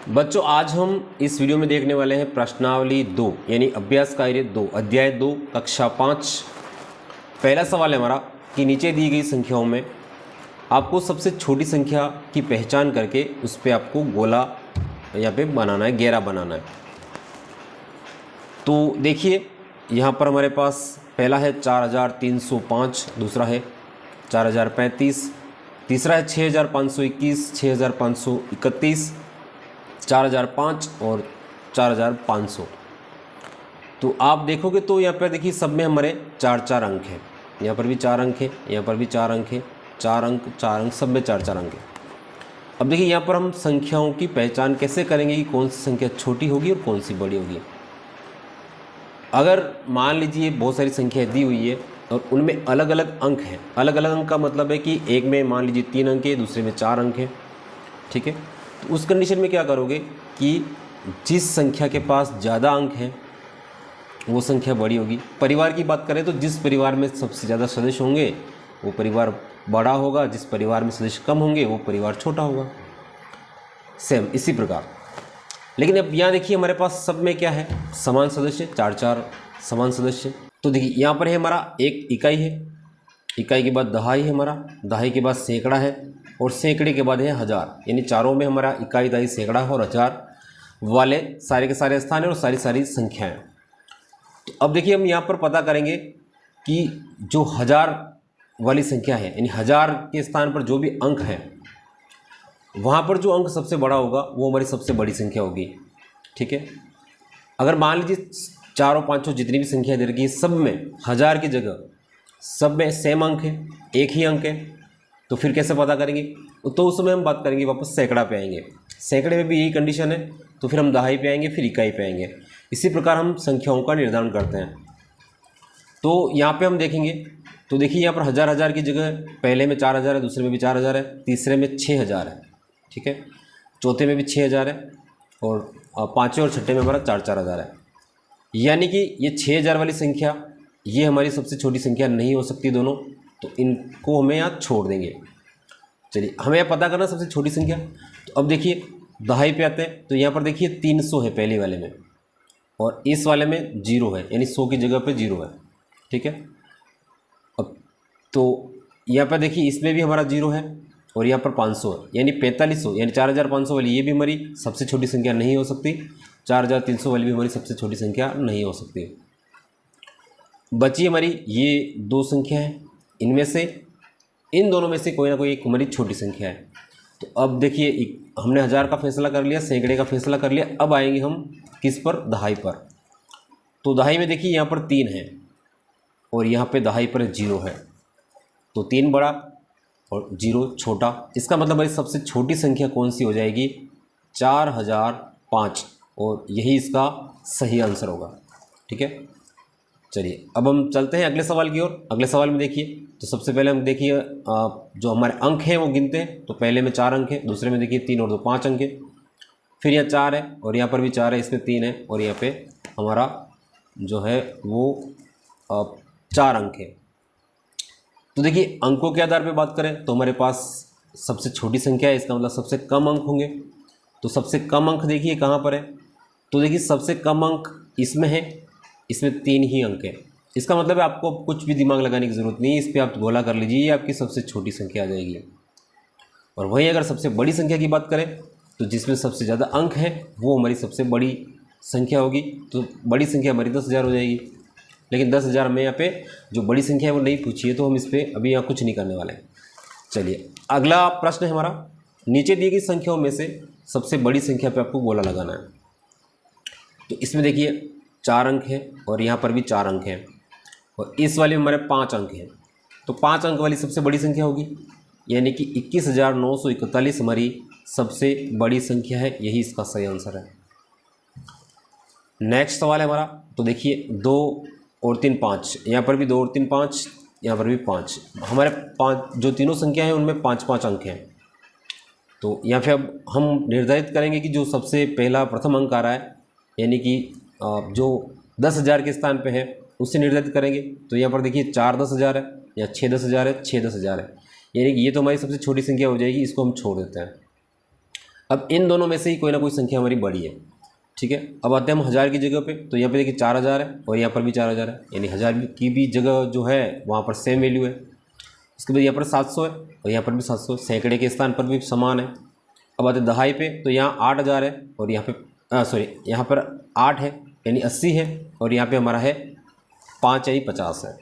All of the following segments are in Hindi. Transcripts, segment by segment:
बच्चों आज हम इस वीडियो में देखने वाले हैं प्रश्नावली 2 यानी अभ्यास कार्य 2 अध्याय 2 कक्षा 5। पहला सवाल है हमारा कि नीचे दी गई संख्याओं में आपको सबसे छोटी संख्या की पहचान करके उस पर आपको गोला यहाँ पे बनाना है, घेरा बनाना है। तो देखिए यहाँ पर हमारे पास पहला है 4305, दूसरा है 4035, तीसरा है 6521, 6531, 4005 और 4500। तो आप देखोगे तो यहाँ पर देखिए सब में हमारे चार चार अंक हैं, यहाँ पर भी 4 अंक है, यहाँ पर भी 4 अंक है, 4 अंक, सब में 4 अंक है। अब देखिए यहाँ पर हम संख्याओं की पहचान कैसे करेंगे कि कौन सी संख्या छोटी होगी और कौन सी बड़ी होगी। अगर मान लीजिए बहुत सारी संख्याएं दी हुई है और उनमें अलग अलग अंक हैं, अलग अलग अंक का मतलब है कि एक में मान लीजिए 3 अंक है, दूसरे में 4 अंक है, ठीक है। तो उस कंडीशन में क्या करोगे कि जिस संख्या के पास ज़्यादा अंक हैं वो संख्या बड़ी होगी। परिवार की बात करें तो जिस परिवार में सबसे ज़्यादा सदस्य होंगे वो परिवार बड़ा होगा, जिस परिवार में सदस्य कम होंगे वो परिवार छोटा होगा। सेम इसी प्रकार। लेकिन अब यहाँ देखिए हमारे पास सब में क्या है, समान सदस्य, 4 समान सदस्य। तो देखिए यहाँ पर है हमारा एक इकाई है, इकाई के बाद दहाई है, हमारा दहाई के बाद सैकड़ा है और सैकड़े के बाद है हजार। यानी चारों में हमारा इकाई, दहाई, सैकड़ा और हजार वाले सारे के सारे स्थान है और सारी संख्याएं। तो अब देखिए हम यहाँ पर पता करेंगे कि जो हजार वाली संख्या है यानी हजार के स्थान पर जो भी अंक है वहाँ पर जो अंक सबसे बड़ा होगा वो हमारी सबसे बड़ी संख्या होगी, ठीक है। अगर मान लीजिए 4 और 5 जितनी भी संख्या दे रखी है सब में हजार की जगह सब में सेम अंक है, एक ही अंक है, तो फिर कैसे पता करेंगे। तो उस समय हम बात करेंगे वापस सैकड़ा पे आएंगे। सैकड़े में भी यही कंडीशन है, तो फिर हम दहाई पे आएंगे, फिर इकाई पे आएंगे। इसी प्रकार हम संख्याओं का निर्धारण करते हैं। तो यहाँ पे हम देखेंगे तो देखिए यहाँ पर हजार की जगह पहले में 4000 है, दूसरे में भी 4000 है, तीसरे में 6000 है, ठीक है, चौथे में भी 6000 है और पाँचवें और छठे में हमारा 4000 है। यानी कि ये 6000 वाली संख्या ये हमारी सबसे छोटी संख्या नहीं हो सकती दोनों, तो इनको हमें यहाँ छोड़ देंगे। चलिए हमें यहाँ पता करना सबसे छोटी संख्या। तो अब देखिए दहाई पे आते हैं तो यहाँ पर देखिए 300 है पहले वाले में और इस वाले में 0 है, यानी 100 की जगह पे 0 है, ठीक है। अब तो यहाँ पर देखिए इसमें भी हमारा 0 है और यहाँ पर 500 है, यानी 4500, यानी 4500 वाली ये भी हमारी सबसे छोटी संख्या नहीं हो सकती, 4300 वाली भी हमारी सबसे छोटी संख्या नहीं हो सकती। बची हमारी ये 2 संख्या है, इनमें से इन दोनों में से कोई ना कोई एक हमारी छोटी संख्या है। तो अब देखिए हमने हजार का फैसला कर लिया, सैकड़े का फैसला कर लिया, अब आएंगे हम किस पर, दहाई पर। तो दहाई में देखिए यहाँ पर 3 है और यहाँ पे दहाई पर 0 है, तो 3 बड़ा और 0 छोटा। इसका मतलब हमारी सबसे छोटी संख्या कौन सी हो जाएगी, 4005, और यही इसका सही आंसर होगा, ठीक है। चलिए अब हम चलते हैं अगले सवाल की ओर। अगले सवाल में देखिए तो सबसे पहले हम देखिए जो हमारे अंक हैं वो गिनते हैं। तो पहले में 4 अंक है, दूसरे में देखिए 3 और 2 5 अंक है, फिर यहाँ 4 है और यहाँ पर भी 4 है, इसमें 3 है और यहाँ पे हमारा जो है वो 4 अंक है। तो देखिए अंकों के आधार पर बात करें तो हमारे पास सबसे छोटी संख्या है, इसका मतलब सबसे कम अंक होंगे। तो सबसे कम अंक देखिए कहाँ पर है, तो देखिए सबसे कम अंक इसमें है, इसमें 3 ही अंक है। इसका मतलब है आपको कुछ भी दिमाग लगाने की ज़रूरत नहीं है, इस पर आप गोला कर लीजिए, ये आपकी सबसे छोटी संख्या आ जाएगी। और वहीं अगर सबसे बड़ी संख्या की बात करें तो जिसमें सबसे ज़्यादा अंक है वो हमारी सबसे बड़ी संख्या होगी। तो बड़ी संख्या हमारी 10,000 हो जाएगी। लेकिन 10,000 में यहाँ पे जो बड़ी संख्या है वो नहीं पूछी है, तो हम इस पर अभी यहाँ कुछ नहीं करने वाले हैं। चलिए अगला प्रश्न है हमारा, नीचे दी गई संख्याओं में से सबसे बड़ी संख्या पर आपको गोला लगाना है। तो इसमें देखिए 4 अंक है और यहाँ पर भी 4 अंक हैं और इस वाले में हमारे 5 अंक हैं। तो 5 अंक वाली सबसे बड़ी संख्या होगी, यानी कि 21,941 हमारी सबसे बड़ी संख्या है, यही इसका सही आंसर है। नेक्स्ट सवाल है हमारा, तो देखिए 2 और 3 5, यहाँ पर भी 2 और 3 5, यहाँ पर भी 5। हमारे 5 जो तीनों संख्या हैं उनमें 5 अंक हैं। तो यहाँ पे अब हम निर्धारित करेंगे कि जो सबसे पहला प्रथम अंक आ रहा है यानी कि जो 10,000 के स्थान पे है उससे निर्धारित करेंगे। तो यहाँ पर देखिए 4 10,000 है या 6 10,000 है, 6 10,000 है, यानी कि ये तो हमारी सबसे छोटी संख्या हो जाएगी, इसको हम छोड़ देते हैं। अब इन दोनों में से ही कोई ना कोई संख्या हमारी बड़ी है, ठीक है। अब आते हैं हम हज़ार की जगह पे, तो यहाँ पे देखिए 4000 है और यहाँ पर भी 4000 है, यानी हज़ार की भी जगह जो है वहाँ पर सेम वैल्यू है। इसके बाद यहाँ पर 700 है और यहाँ पर भी 700, सैकड़े के स्थान पर भी समान है। अब आते दहाई पे, तो यहाँ 8000 है और यहाँ पे सॉरी यहाँ पर 8 है यानी 80 है और यहाँ पे हमारा है 5 यानी 50 है।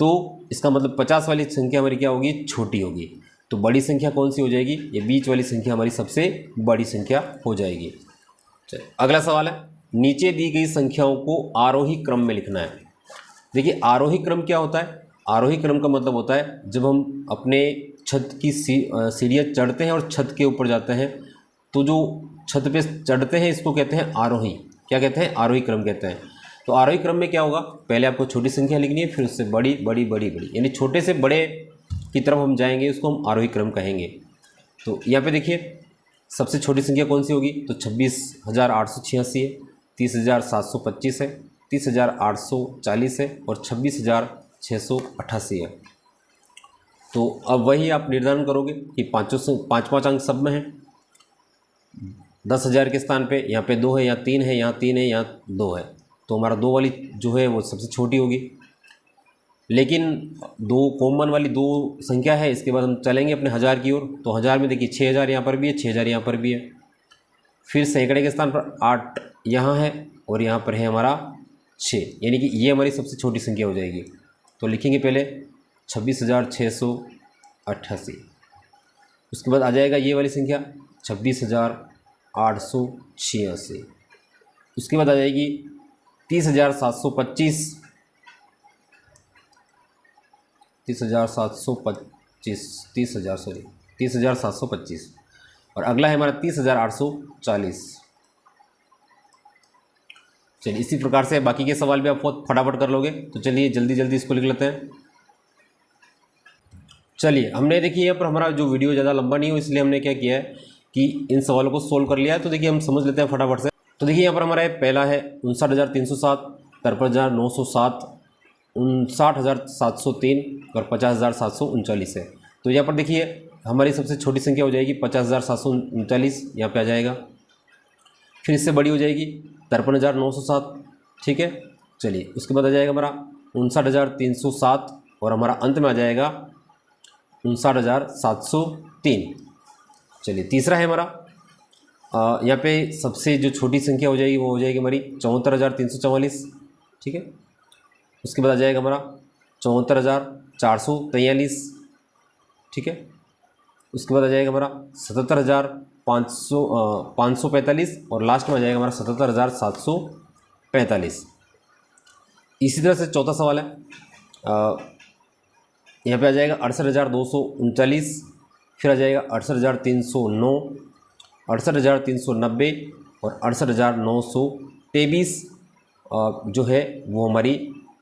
तो इसका मतलब 50 वाली संख्या हमारी क्या होगी, छोटी होगी। तो बड़ी संख्या कौन सी हो जाएगी, ये बीच वाली संख्या हमारी सबसे बड़ी संख्या हो जाएगी। चलिए अगला सवाल है, नीचे दी गई संख्याओं को आरोही क्रम में लिखना है। देखिए आरोही क्रम क्या होता है, आरोही क्रम का मतलब होता है जब हम अपने छत की सीढ़ियाँ चढ़ते हैं और छत के ऊपर जाते हैं, तो जो छत पे चढ़ते हैं इसको कहते हैं आरोही। क्या कहते हैं, आरोही क्रम कहते हैं। तो आरोही क्रम में क्या होगा, पहले आपको छोटी संख्या लिखनी है, फिर उससे बड़ी बड़ी बड़ी बड़ी, यानी छोटे से बड़े की तरफ हम जाएंगे, उसको हम आरोही क्रम कहेंगे। तो यहाँ पे देखिए सबसे छोटी संख्या कौन सी होगी, तो 26,886 है, 30,725 है, 30,840 है और 26,688 है। तो अब वही आप निर्धारण करोगे कि पाँच अंक सब में है। 10,000 के स्थान पे यहाँ पे 2 है, यहाँ 3 है, यहाँ 3 है, यहाँ 2 है, तो हमारा 2 वाली जो है वो सबसे छोटी होगी। लेकिन 2 कॉमन वाली 2 संख्या है, इसके बाद हम चलेंगे अपने हज़ार की ओर। तो हज़ार में देखिए 6000 यहाँ पर भी है, 6000 यहाँ पर भी है। फिर सैकड़े के स्थान पर 8 यहाँ है और यहाँ पर है हमारा 6, यानी कि ये हमारी सबसे छोटी संख्या हो जाएगी। तो लिखेंगे पहले 26,688, उसके बाद आ जाएगा ये वाली संख्या 26,886, उसके बाद आ जाएगी 30,725, 30,725 और अगला है हमारा 30,840। चलिए इसी प्रकार से बाकी के सवाल भी आप बहुत फटाफट कर लोगे। तो चलिए जल्दी जल्दी इसको लिख लेते हैं। चलिए हमने देखिए यहाँ पर हमारा जो वीडियो ज़्यादा लंबा नहीं हो, इसलिए हमने क्या किया है कि इन सवालों को सोल्व कर लिया है। तो देखिए हम समझ लेते हैं फटाफट से। तो देखिए यहाँ पर हमारा पहला है 59,307, 53,907, 59,703 और 50,739 है। तो यहाँ पर देखिए हमारी सबसे छोटी संख्या हो जाएगी 50,739, यहाँ पे आ जाएगा। फिर इससे बड़ी हो जाएगी 53,907, ठीक है। चलिए उसके बाद आ जाएगा हमारा 59,307 और हमारा अंत में आ जाएगा 59,703। चलिए तीसरा है हमारा यहाँ पे सबसे जो छोटी संख्या हो जाएगी वो हो जाएगी हमारी 74,344, ठीक है। उसके बाद आ जाएगा हमारा 74,443, ठीक है। उसके बाद आ जाएगा हमारा 77,545 और लास्ट में आ जाएगा हमारा 77,745। इसी तरह से चौथा सवाल है यहाँ पे आ जाएगा 68,239, फिर आ जाएगा 68,309, 68,390 और 68,923 जो है वो हमारी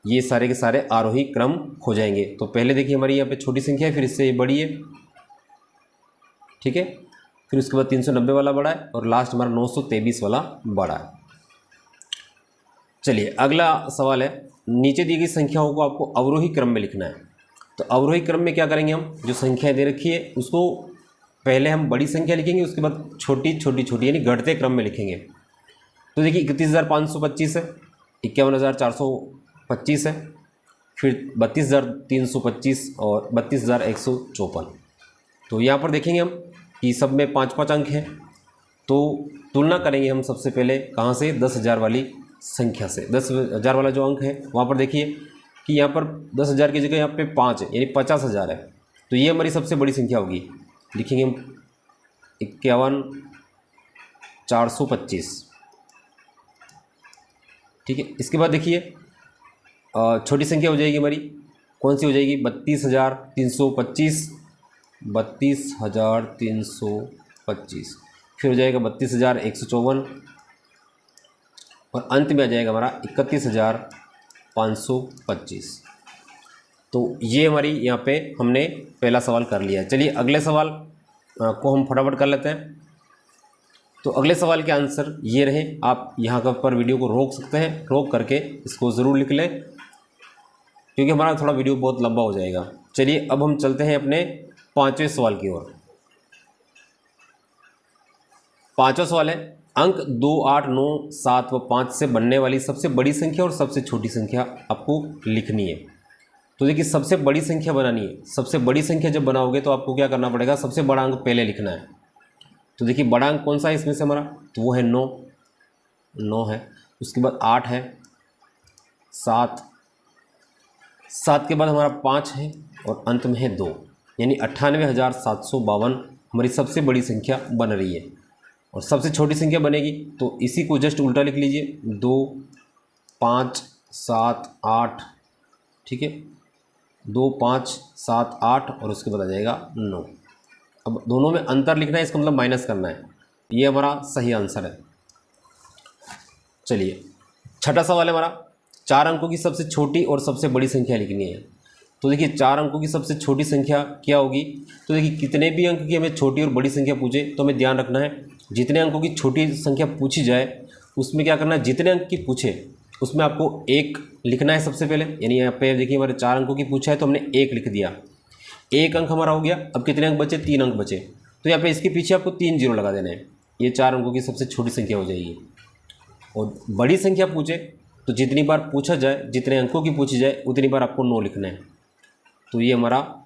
ये सारे के सारे आरोही क्रम हो जाएंगे। तो पहले देखिए हमारी यहाँ पे छोटी संख्या है, फिर इससे ये बड़ी है, ठीक है। फिर उसके बाद 390 वाला बड़ा है और लास्ट हमारा 923 वाला बड़ा है। चलिए अगला सवाल है, नीचे दी गई संख्याओं को आपको अवरोही क्रम में लिखना है। तो अवरोही क्रम में क्या करेंगे, हम जो संख्या दे रखी है उसको पहले हम बड़ी संख्या लिखेंगे, उसके बाद छोटी छोटी छोटी यानी घटते क्रम में लिखेंगे। तो देखिए 31,525 है, 51,425 है, फिर 32,325 और 32,154। तो यहाँ पर देखेंगे हम कि सब में 5-5 अंक हैं। तो तुलना करेंगे हम सबसे पहले कहाँ से, 10,000 वाली संख्या से। 10,000 वाला जो अंक है वहाँ पर देखिए कि यहाँ पर 10,000 की जगह यहाँ पे 5 है, यानी 50,000 है। तो ये हमारी सबसे बड़ी संख्या होगी। लिखेंगे हम 51,425, ठीक है। इसके बाद देखिए छोटी संख्या हो जाएगी हमारी, कौन सी हो जाएगी, 32,325, 32,325, फिर हो जाएगा 32,154 और अंत में आ जाएगा हमारा 31,525। तो ये हमारी यहाँ पे हमने पहला सवाल कर लिया। चलिए अगले सवाल को हम फटाफट कर लेते हैं। तो अगले सवाल के आंसर ये रहे। आप यहाँ पर वीडियो को रोक सकते हैं, रोक करके इसको ज़रूर लिख लें क्योंकि हमारा थोड़ा वीडियो बहुत लंबा हो जाएगा। चलिए अब हम चलते हैं अपने 5वें सवाल की ओर। 5वां सवाल है, अंक 2, 8, 9, 7 व 5 से बनने वाली सबसे बड़ी संख्या और सबसे छोटी संख्या आपको लिखनी है। तो देखिए सबसे बड़ी संख्या बनानी है। सबसे बड़ी संख्या जब बनाओगे तो आपको क्या करना पड़ेगा, सबसे बड़ा अंक पहले लिखना है। तो देखिए बड़ा अंक कौन सा है इसमें से हमारा, तो वो है 9 है। उसके बाद 8 है, 7 के बाद हमारा 5 है और अंत में है 2, यानी 98,752 हमारी सबसे बड़ी संख्या बन रही है। और सबसे छोटी संख्या बनेगी तो इसी को जस्ट उल्टा लिख लीजिए, 2, 5, 7, 8, ठीक है, 2, 5, 7, 8 और उसके बाद आ जाएगा 9। अब दोनों में अंतर लिखना है, इसका मतलब माइनस करना है। ये हमारा सही आंसर है। चलिए छठा सवाल है हमारा, 4 अंकों की सबसे छोटी और सबसे बड़ी संख्या लिखनी है। तो देखिए 4 अंकों की सबसे छोटी संख्या क्या होगी, तो देखिए कितने भी अंक की हमें छोटी और बड़ी संख्या पूछे तो हमें ध्यान रखना है, जितने अंकों की छोटी संख्या पूछी जाए उसमें क्या करना है, जितने अंक की पूछे उसमें आपको 1 लिखना है सबसे पहले। यानी यहाँ पे देखिए हमारे 4 अंकों की पूछा है तो हमने 1 लिख दिया, 1 अंक हमारा हो गया। अब कितने अंक बचे, 3 अंक बचे, तो यहाँ पे इसके पीछे आपको 3 जीरो लगा देने हैं। ये 4 अंकों की सबसे छोटी संख्या हो जाएगी। और बड़ी संख्या पूछे तो जितनी बार पूछा जाए, जितने अंकों की पूछी जाए उतनी बार आपको 9 लिखना है। तो ये हमारा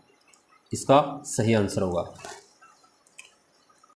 इसका सही आंसर होगा।